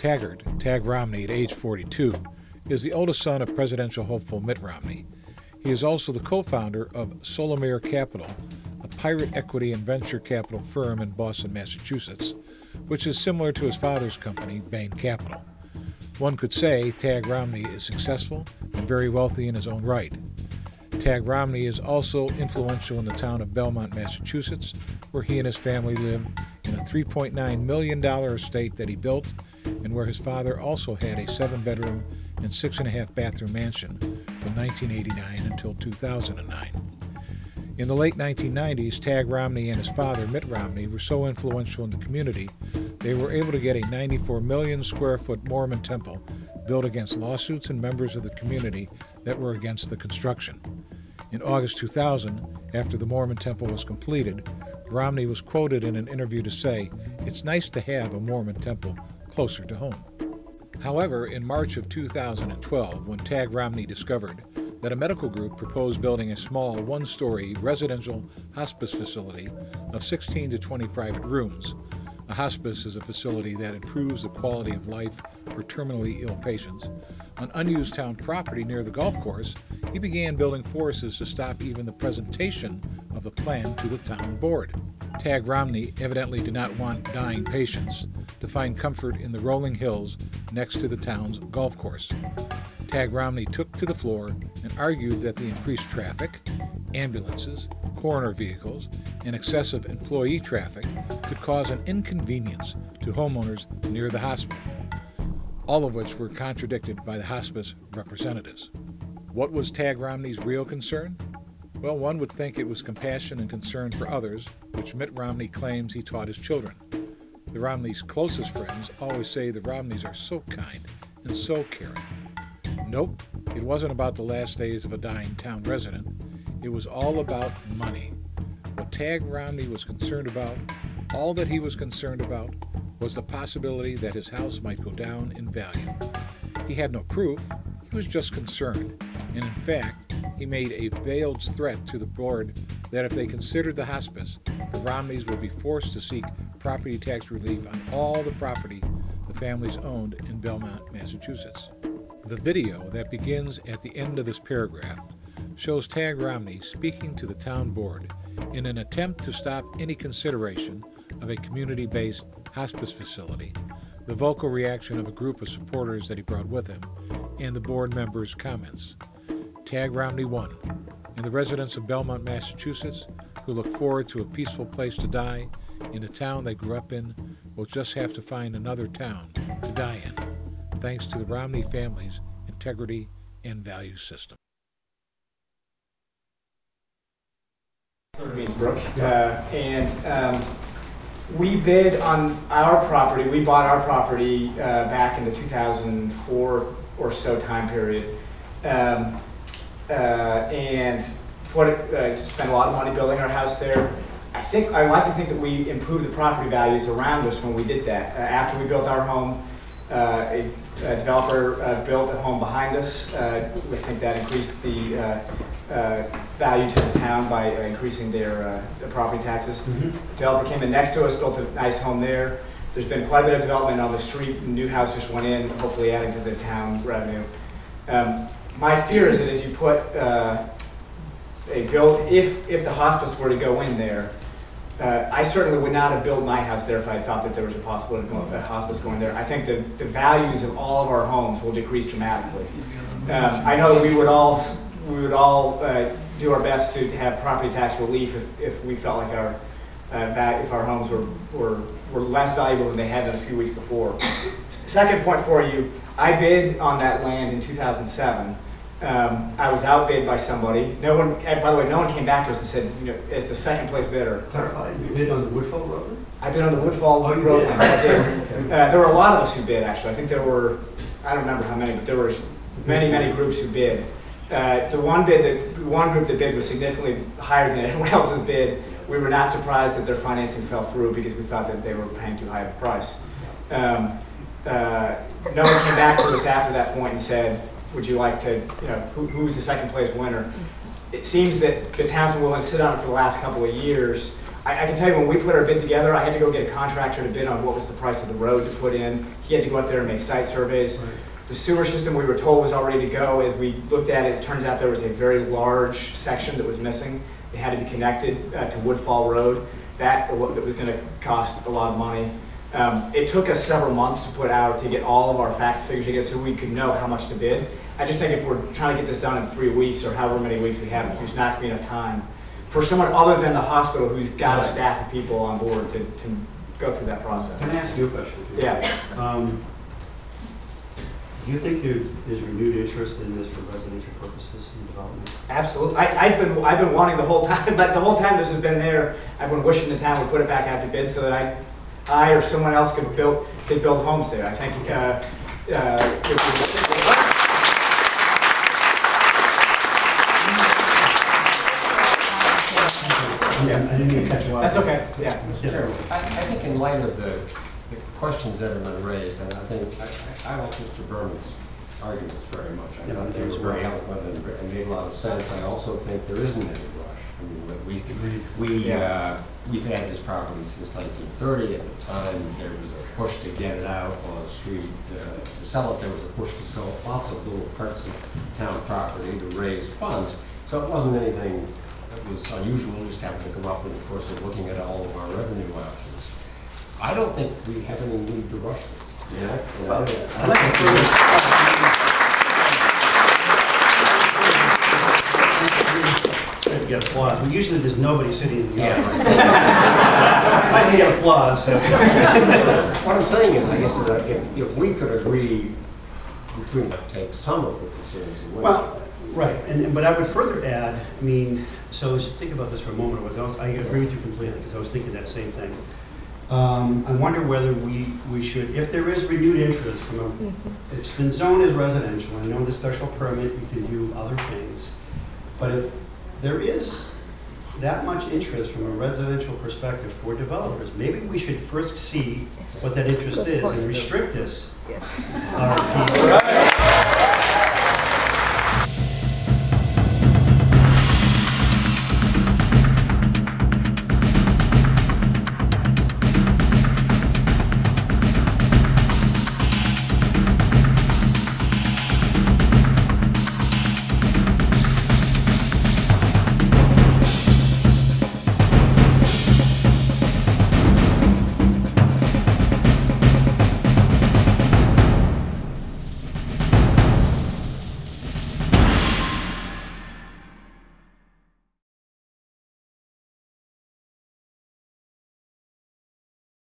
Tagg Romney, at age 42, is the oldest son of presidential hopeful Mitt Romney. He is also the co-founder of Solomir Capital, a pirate equity and venture capital firm in Boston, Massachusetts, which is similar to his father's company, Bain Capital. One could say Tagg Romney is successful and very wealthy in his own right. Tagg Romney is also influential in the town of Belmont, Massachusetts, where he and his family live in a $3.9 million estate that he built, and where his father also had a 7-bedroom and 6.5-bathroom mansion from 1989 until 2009. In the late 1990s, Tagg Romney and his father, Mitt Romney, were so influential in the community, they were able to get a 94 million square foot Mormon Temple built against lawsuits and members of the community that were against the construction. In August 2000, after the Mormon Temple was completed, Romney was quoted in an interview to say, "It's nice to have a Mormon Temple closer to home." However, in March of 2012, when Tagg Romney discovered that a medical group proposed building a small one-story residential hospice facility of 16 to 20 private rooms. A hospice is a facility that improves the quality of life for terminally ill patients. On unused town property near the golf course, he began building forces to stop even the presentation of the plan to the town board. Tagg Romney evidently did not want dying patients to find comfort in the rolling hills next to the town's golf course. Tagg Romney took to the floor and argued that the increased traffic, ambulances, coroner vehicles, and excessive employee traffic could cause an inconvenience to homeowners near the hospital, all of which were contradicted by the hospice representatives. What was Tagg Romney's real concern? Well, one would think it was compassion and concern for others, which Mitt Romney claims he taught his children. The Romneys' closest friends always say the Romneys are so kind and so caring. Nope, it wasn't about the last days of a dying town resident. It was all about money. What Tagg Romney was concerned about, all that he was concerned about, was the possibility that his house might go down in value. He had no proof, he was just concerned, and in fact, he made a veiled threat to the board that if they considered the hospice, the Romneys would be forced to seek property tax relief on all the property the families owned in Belmont, Massachusetts. The video that begins at the end of this paragraph shows Tagg Romney speaking to the town board in an attempt to stop any consideration of a community-based hospice facility, the vocal reaction of a group of supporters that he brought with him, and the board members' comments. Tagg Romney won, and the residents of Belmont, Massachusetts, who look forward to a peaceful place to die in the town they grew up in, will just have to find another town to die in, thanks to the Romney family's integrity and value system. We bid on our property. We bought our property back in the 2004 or so time period, and spent a lot of money building our house there. I like to think that we improved the property values around us when we did that. After we built our home, a developer built a home behind us. We think that increased the value to the town by increasing their property taxes. Mm-hmm. The developer came in next to us, built a nice home there. There's been quite a bit of development on the street. New houses went in, hopefully adding to the town revenue. My fear is that as you put if the hospice were to go in there, I certainly would not have built my house there if I thought that there was a possibility of a hospice going there. I think that the values of all of our homes will decrease dramatically. I know that we would all do our best to have property tax relief if we felt like if our homes were less valuable than they had been a few weeks before. Second point for you, I bid on that land in 2007. I was outbid by somebody. No one, by the way, no one came back to us and said, you know, as the second place bidder. Clarify, you bid on the Woodfall Road? I bid on the Woodfall Road. There were a lot of us who bid, actually. I think there were, I don't remember how many, but there were many groups who bid. The one group that bid was significantly higher than everyone else's bid. We were not surprised that their financing fell through because we thought that they were paying too high of a price. No one came back to us after that point and said, would you like to, you know, who's the second place winner? It seems that the town's been willing to sit on it for the last couple of years. I can tell you when we put our bid together, I had to go get a contractor to bid on what was the price of the road to put in. He had to go out there and make site surveys. Right. The sewer system we were told was all ready to go. As we looked at it, it turns out there was a very large section that was missing. It had to be connected to Woodfall Road. That was going to cost a lot of money. It took us several months to get all of our facts and figures together so we could know how much to bid. I just think if we're trying to get this done in 3 weeks or however many weeks we have, there's not going to be enough time for someone other than the hospital who's got a staff of people on board to go through that process. Can I ask you a question? Yeah. Do you think there's renewed interest in this for residential purposes and development? Absolutely. I've been wanting the whole time, but the whole time this has been there, I've been wishing the town would put it back out to bid so that I or someone else could build homes there. I think I didn't mean to catch you off. That's okay. Yeah. I think in light of the questions that have been raised, and I like Mr. Berman's arguments very much. I thought they were very eloquent and made a lot of sense. I also think there isn't any rush. I mean, we've had this property since 1930. At the time, there was a push to get it out on the street to sell it. There was a push to sell lots of little parts of town property to raise funds. So it wasn't anything that was unusual. We just happened to come up in the course of looking at all of our revenue options. I don't think we have any need to rush this. Yeah. Well, I'd like to get applause. Well, usually there's nobody sitting in the audience. I see applause. So. What I'm saying is, I guess that if we could agree between take some of the concerns away. Well, right, but I would further add. I mean, so as you think about this for a moment, I agree with you completely because I was thinking that same thing. I wonder whether we should, if there is renewed interest from it's been zoned as residential. I know the special permit, you can do other things, but if there is that much interest from a residential perspective for developers, maybe we should first see what that interest is and restrict this.